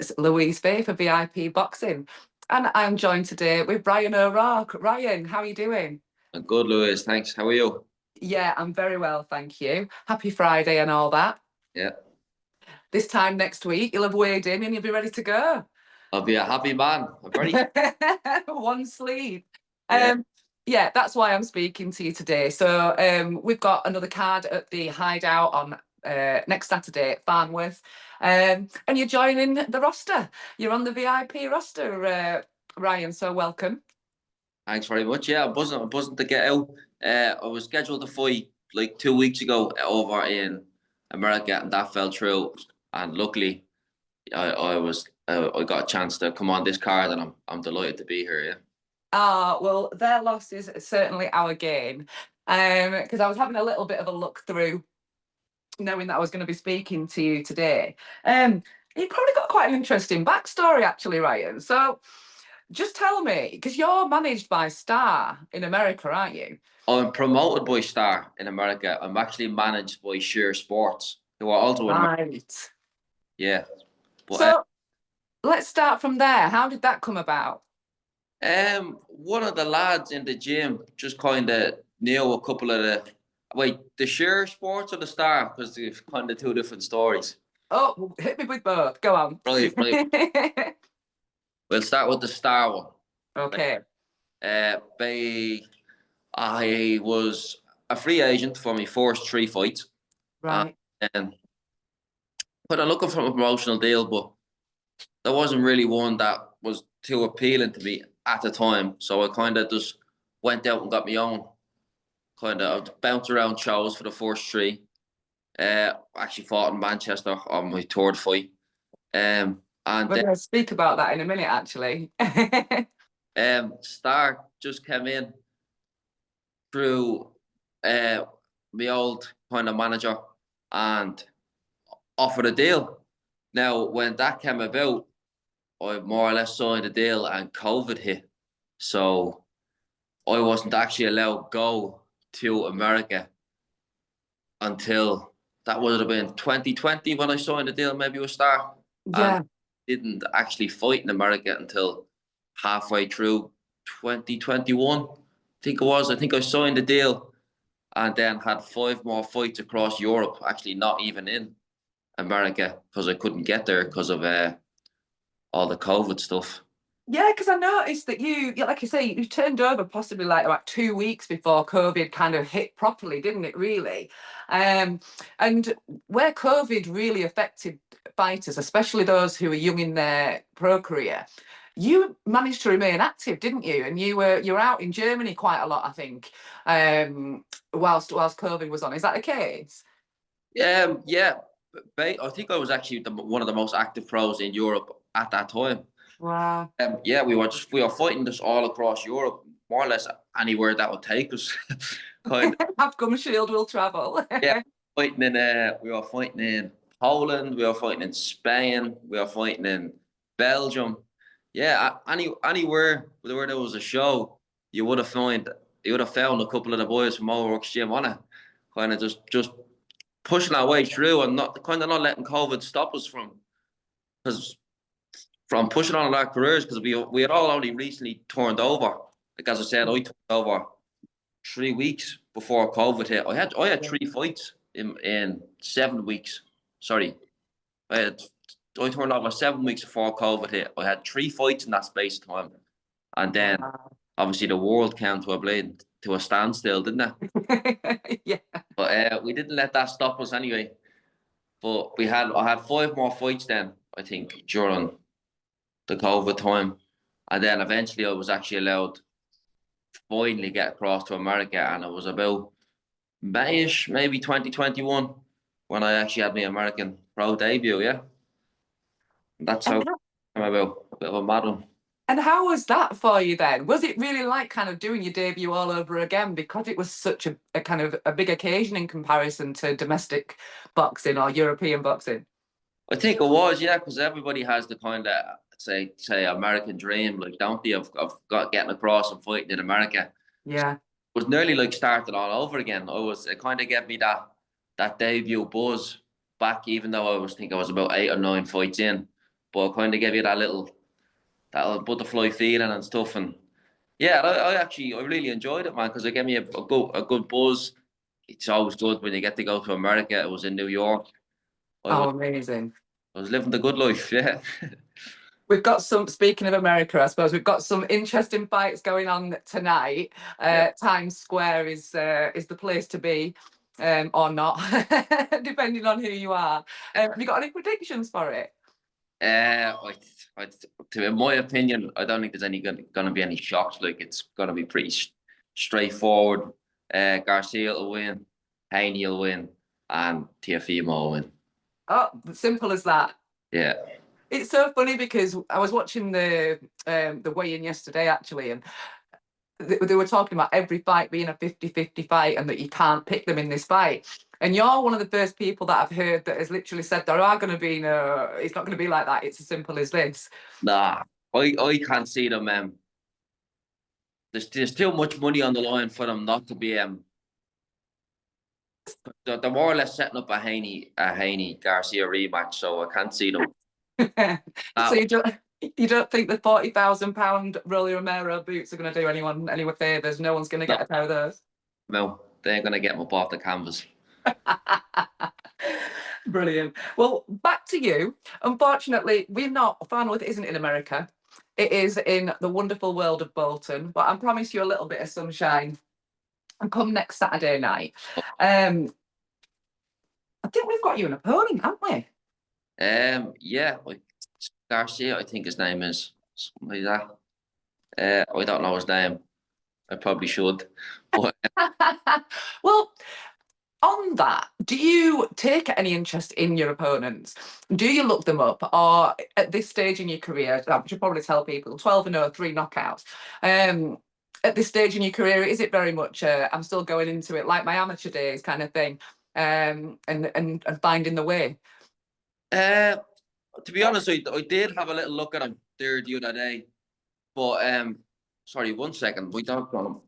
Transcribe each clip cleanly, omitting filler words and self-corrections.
It's Louise Bay for VIP Boxing. And I'm joined today with Ryan O'Rourke. Ryan, how are you doing? I'm good, Louis. Thanks. How are you? Yeah, I'm very well, thank you. Happy Friday and all that. Yeah, This time next week, you'll have weighed in and you'll be ready to go. I'll be a happy man. I'm very. One sleep. Yeah. Yeah, that's why I'm speaking to you today. So we've got another card at the Hideout on next Saturday at Farnworth. And you're joining the roster. You're on the VIP roster, Ryan, so welcome. Thanks very much. Yeah, I'm buzzing to get out. I was scheduled to fight like 2 weeks ago over in America, and that fell through. And luckily, I got a chance to come on this card, and I'm delighted to be here. Yeah. Ah, well, their loss is certainly our gain. Because I was having a little bit of a look through, knowing that I was going to be speaking to you today. You probably got quite an interesting backstory, actually, Ryan. So just tell me, because you're managed by Star in America, aren't you? I'm promoted by Star in America. I'm actually managed by Sheer Sports, who are also in America. Right. Yeah. But So let's start from there. How did that come about? one of the lads in the gym just kind of knew a couple of the Sheer Sports or the Star, because they're kind of two different stories. Oh, hit me with both. Go on. Right. We'll start with the Star one. Okay. I was a free agent for my first three fights. Right. And kind of looking for a promotional deal, but there wasn't really one that was too appealing to me at the time. So I kind of just went out and got my own. Kind of bounced around shows for the first three. Actually fought in Manchester on my third fight. And We're then going to speak about that in a minute, actually. Star just came in through my old kind of manager and offered a deal. Now, when that came about, I more or less signed a deal and COVID hit. So I wasn't actually allowed to go to America until that would have been 2020 when I signed the deal, maybe with Star. And Yeah. didn't actually fight in America until halfway through 2021. I think it was. I think I signed the deal and then had five more fights across Europe, actually not even in America because I couldn't get there because of all the COVID stuff. Yeah, because I noticed that like you say, you turned over possibly like about 2 weeks before COVID kind of hit properly, didn't it, really? And where COVID really affected fighters, especially those who were young in their pro career, you managed to remain active, didn't you? And you were out in Germany quite a lot, I think, whilst COVID was on. Is that the case? Yeah, I think I was actually one of the most active pros in Europe at that time. Wow. Yeah, we were fighting this all across Europe, more or less anywhere that would take us. kind of, Have gum shield will travel. yeah, we were fighting in Poland, we were fighting in Spain, we were fighting in Belgium. Yeah, anywhere where there was a show, you would have found a couple of the boys from Overworks Gym on it, kind of just pushing our way through and not letting COVID stop us because from pushing on in our careers, because we had all only recently turned over. Like as I said, I turned over 3 weeks before COVID hit. I had three fights in 7 weeks. Sorry, I turned over 7 weeks before COVID hit. I had three fights in that space of time, and then Wow. obviously the world came to a standstill, didn't it? Yeah. But we didn't let that stop us anyway. But I had five more fights then, I think, during the COVID time. And then eventually I was actually allowed to finally get across to America. And it was about Mayish, maybe 2021, when I actually had my American pro debut. Yeah. And that's how And it came about. A bit of a mad one. And how was that for you then? Was it really like kind of doing your debut all over again because it was such a kind of a big occasion in comparison to domestic boxing or European boxing? I think it was, yeah, because everybody has the kind of say American dream, like don't they, of got getting across and fighting in America. Yeah. It was nearly like starting all over again. It kind of gave me that debut buzz back, even though I was about 8 or 9 fights in. but it kind of gave you that little butterfly feeling and stuff. And yeah, I really enjoyed it, man, because it gave me a good buzz. It's always good when you get to go to America. It was in New York. I Oh, was amazing. I was living the good life. Yeah. We've got some, speaking of America, I suppose we've got some interesting fights going on tonight. Yeah. Times Square is the place to be, or not, depending on who you are. Have you got any predictions for it? Uh, I, in my opinion, I don't think there's going to be any shocks. Like it's going to be pretty straightforward. Garcia will win, Haney will win, and Tiafimo will win. Oh, simple as that. Yeah. It's so funny because I was watching the weigh-in yesterday actually, and they were talking about every fight being a 50-50 fight and that you can't pick them in this fight. And you're one of the first people that I've heard that has literally said there are going to be no, it's not going to be like that. It's as simple as this. Nah, I can't see them. There's too much money on the line for them not to be. They're more or less setting up a Haney Garcia rematch, so I can't see them. So That you don't think the £40,000 Rolly Romero boots are going to do anyone any favours? No one's going to no, get a pair of those. no, they're gonna get them up off the canvas. Brilliant. Well, back to you. Unfortunately, we're not. Farnworth isn't in America. It is in the wonderful world of Bolton, but I promise you a little bit of sunshine. And come next Saturday night. I think we've got you an opponent, haven't we? Yeah, like Garcia, I think his name is something like that. I don't know his name. I probably should, but Well, on that, do you take any interest in your opponents? Do you look them up? Or at this stage in your career, I should probably tell people 12-0, 3 knockouts. At this stage in your career, is it very much I'm still going into it like my amateur days kind of thing, and finding the way? uh, to be honest, I did have a little look at him there the other day, but sorry, 1 second, we dog got him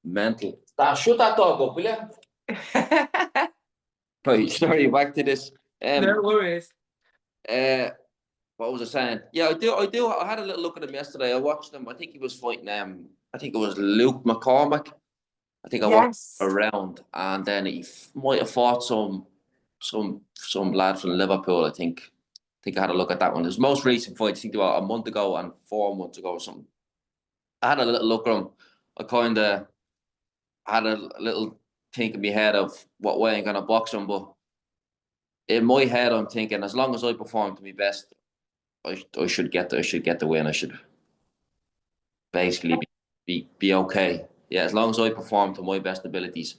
mental. Shut that dog up, will you? Right, sorry, back to this. No worries. Uh, what was I saying? Yeah, I do. I had a little look at him yesterday. I watched him. I think he was fighting. I think it was Luke McCormack. I think I watched Yes. around, and then he might have fought some lad from Liverpool. I think I had a look at that one. His most recent fight, I think, about a month ago and 4 months ago or something. I had a little look at him. I kind of had a little think in my head of what way I'm gonna box him, but in my head, I'm thinking as long as I perform to my best, I should get the win. I should basically be okay. Yeah, as long as I perform to my best abilities,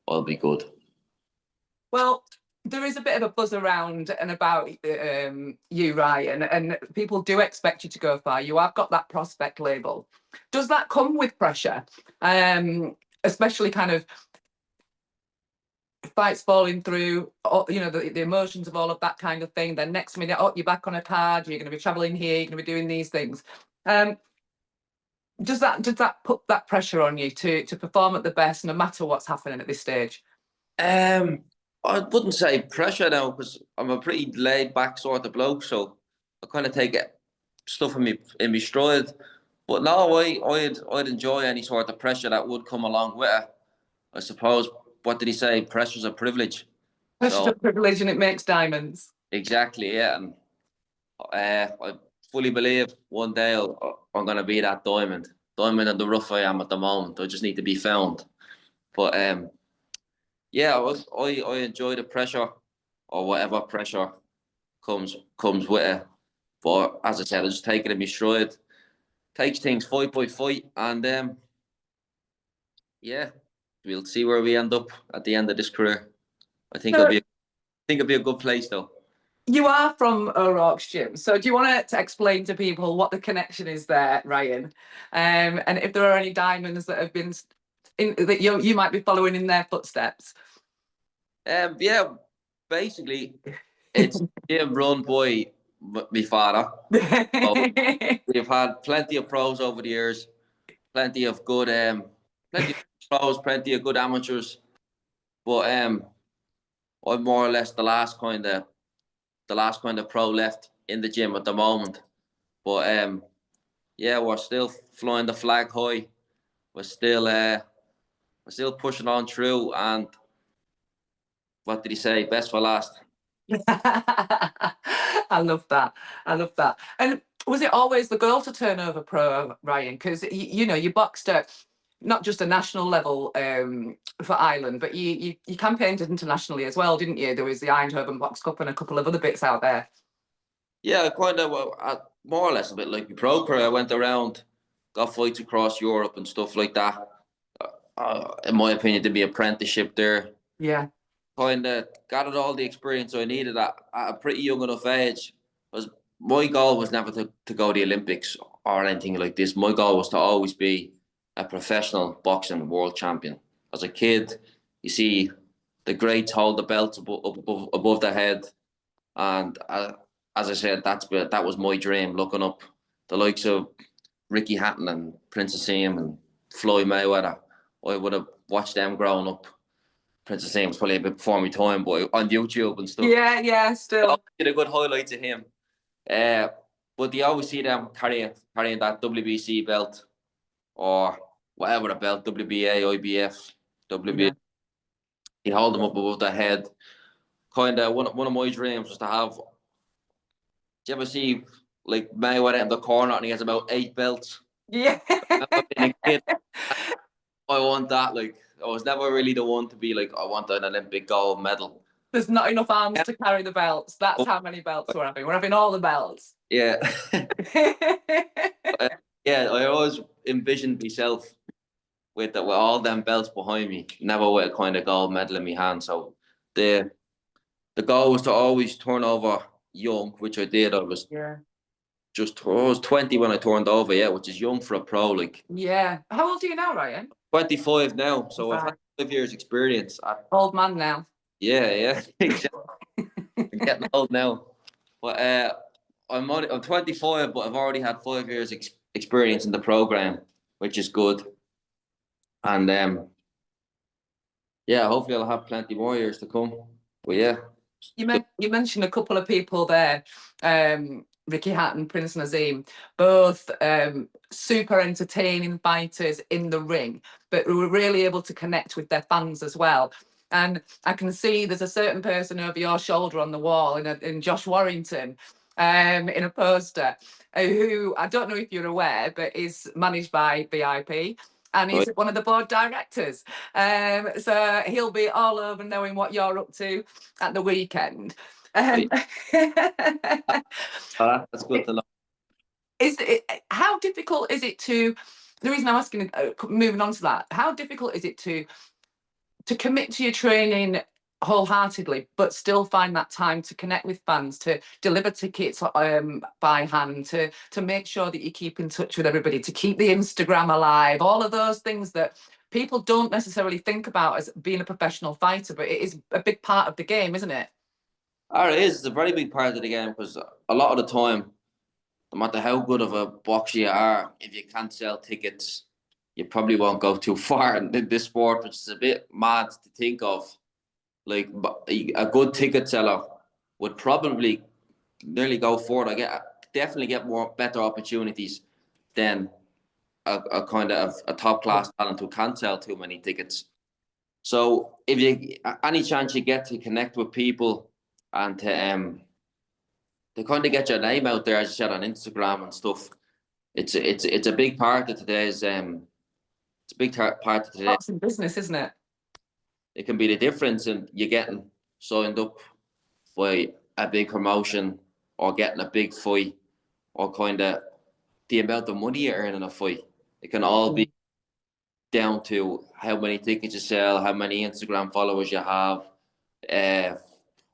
I'll be good. Well, there is a bit of a buzz around and about you, Ryan, and people do expect you to go far. You have got that prospect label. Does that come with pressure? Especially kind of fights falling through, the emotions of all of that kind of thing. Then next minute, oh, you're back on a card, you're going to be traveling here, you're going to be doing these things. Does that put that pressure on you to perform at the best no matter what's happening at this stage? Um, I wouldn't say pressure now because I'm a pretty laid back sort of bloke, so I kind of take it stuff in me stride. But no, I'd enjoy any sort of pressure that would come along with it. I suppose. What did he say? Pressure's a privilege. Pressure's So a privilege and it makes diamonds. exactly, yeah. And I fully believe one day I'm gonna be that diamond in the rough I am at the moment. I just need to be found. But yeah, I enjoy the pressure or whatever pressure comes with it. But as I said, I just take it in my stride. Takes things fight by fight, and yeah, we'll see where we end up at the end of this career. I think So it'll be a good place though. you are from O'Rourke's gym, so do you want to explain to people what the connection is there, Ryan? And if there are any diamonds that have been that you might be following in their footsteps? Yeah, basically, it's gym run by my father. So we've had plenty of pros over the years, plenty of good, plenty of pros, plenty of good amateurs. But I'm more or less the last kind of pro left. in the gym at the moment. But yeah, we're still flying the flag high. We're still pushing on through. And what did he say? Best for last. I love that. I love that. And was it always the goal to turn over pro, Ryan? Because you know you boxed at not just a national level for Ireland, but you campaigned internationally as well, didn't you? There was the Eindhoven Box Cup and a couple of other bits out there. Yeah, kind of more or less a bit like the pro career. I went around, got fights across Europe and stuff like that. In my opinion, to be apprenticeship there. Yeah. Kind of got all the experience I needed at a pretty young enough age. Was My goal was never to go to the Olympics or anything like this. My goal was to always be a professional boxing world champion. As a kid, you see the greats hold the belts above their head, and as I said, that was my dream. Looking up the likes of Ricky Hatton and Prince Asim and Floyd Mayweather, I would have watched them growing up. Prince Asim was probably a bit before my time, but on YouTube and stuff. Yeah, yeah, still. Did a good highlight of him. But you always see them carrying that WBC belt or whatever the belt, WBA, IBF, WBA. Yeah. You hold them up above their head. Kind of one of my dreams was to have. Do you ever see like Mayweather in the corner and he has about 8 belts? Yeah. I remember being a kid, I want that. Like I was never really the one to be like, I want an Olympic gold medal. There's not enough arms to carry the belts. That's how many belts we're having. We're having all the belts. Yeah. Yeah, I always envisioned myself with all them belts behind me, never with a kind of gold medal in my hand. So the the goal was to always turn over young, which I did. Yeah. I was 20 when I turned over, yeah, which is young for a pro. Like Yeah. How old are you now, Ryan? 25 now, so I've had 5 years experience. Old man now. Yeah, exactly. I'm getting old now, but I'm 25, but I've already had 5 years experience in the program, which is good. And yeah, hopefully I'll have plenty more years to come. But yeah, You mentioned a couple of people there, Ricky Hatton, Prince Nazim, both super entertaining fighters in the ring, but who were really able to connect with their fans as well. And I can see there's a certain person over your shoulder on the wall in Josh Warrington, in a poster, who I don't know if you're aware, but is managed by VIP. And he's one of the board directors. So he'll be all over knowing what you're up to at the weekend. that's good to know. How difficult is it to, the reason I'm asking, moving on to that, how difficult is it to commit to your training wholeheartedly, but still find that time to connect with fans, to deliver tickets by hand, to make sure that you keep in touch with everybody, to keep the Instagram alive, all of those things that people don't necessarily think about as being a professional fighter, but it is a big part of the game, isn't it? Oh, it is. It's a very big part of the game because a lot of the time, no matter how good of a boxer you are, if you can't sell tickets, you probably won't go too far in this sport, which is a bit mad to think of. Like a good ticket seller would probably nearly go for it. Definitely get better opportunities than a kind of a top class talent who can't sell too many tickets. So if you any chance you get to connect with people and to kind of get your name out there, as you said, on Instagram and stuff, it's a big part of today's it's a big part of today. Boxing business, isn't it? It can be the difference in you getting signed up by a big promotion or getting a big fight or kind of the amount of money you earn in a fight. It can all be down to how many tickets you sell, how many Instagram followers you have,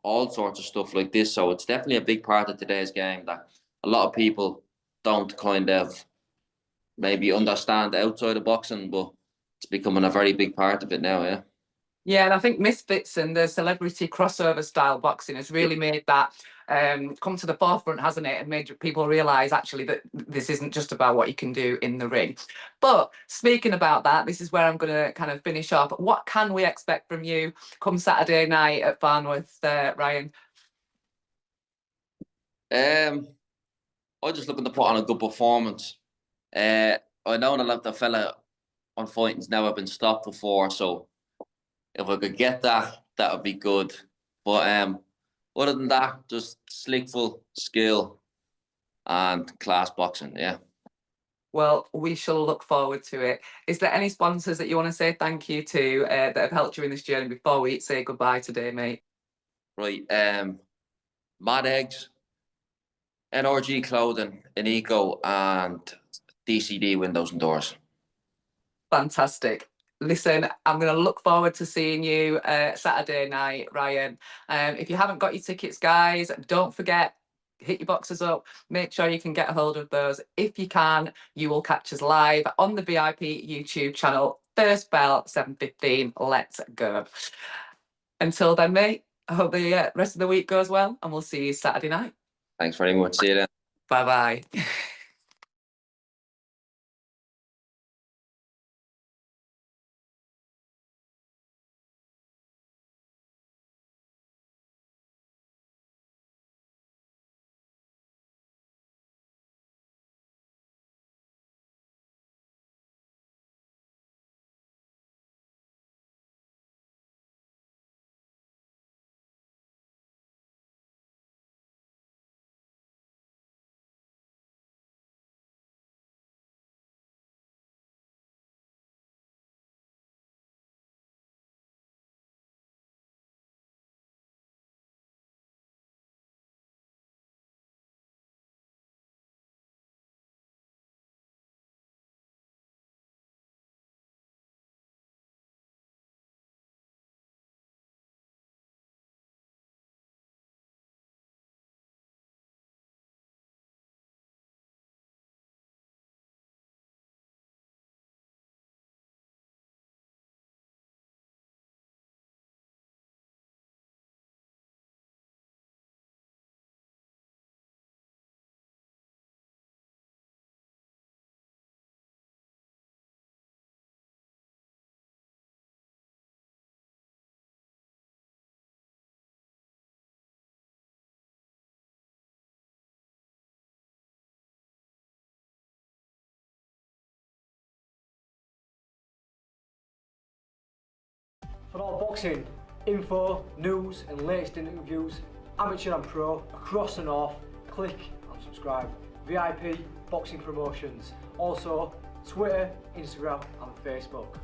all sorts of stuff like this. So it's definitely a big part of today's game that a lot of people don't kind of maybe understand outside of boxing, but it's becoming a very big part of it now, yeah. Yeah, and I think Misfits and the celebrity crossover style boxing has really made that come to the forefront, hasn't it? And made people realise actually that this isn't just about what you can do in the ring. But speaking about that, this is where I'm going to kind of finish up. What can we expect from you come Saturday night at Farnworth, Ryan? I'm just looking to put on a good performance. I know that the fella on fighting's never been stopped before, so if I could get that, that would be good. But other than that, just slickful skill and class boxing. Yeah. Well, we shall look forward to it. Is there any sponsors that you want to say thank you to that have helped you in this journey before we say goodbye today, mate? Right. Mad Eggs, NRG Clothing, Eco, and DCD Windows and Doors. Fantastic. Listen, I'm going to look forward to seeing you Saturday night, Ryan. If you haven't got your tickets, guys, don't forget, hit your boxes up. Make sure you can get a hold of those. If you can, you will catch us live on the VIP YouTube channel. First bell, 7:15. Let's go. Until then, mate, I hope the rest of the week goes well, and we'll see you Saturday night. Thanks very much. See you then. Bye-bye. For all boxing info, news and latest interviews, amateur and pro, across the north, click and subscribe. VIP Boxing Promotions. Also Twitter, Instagram and Facebook.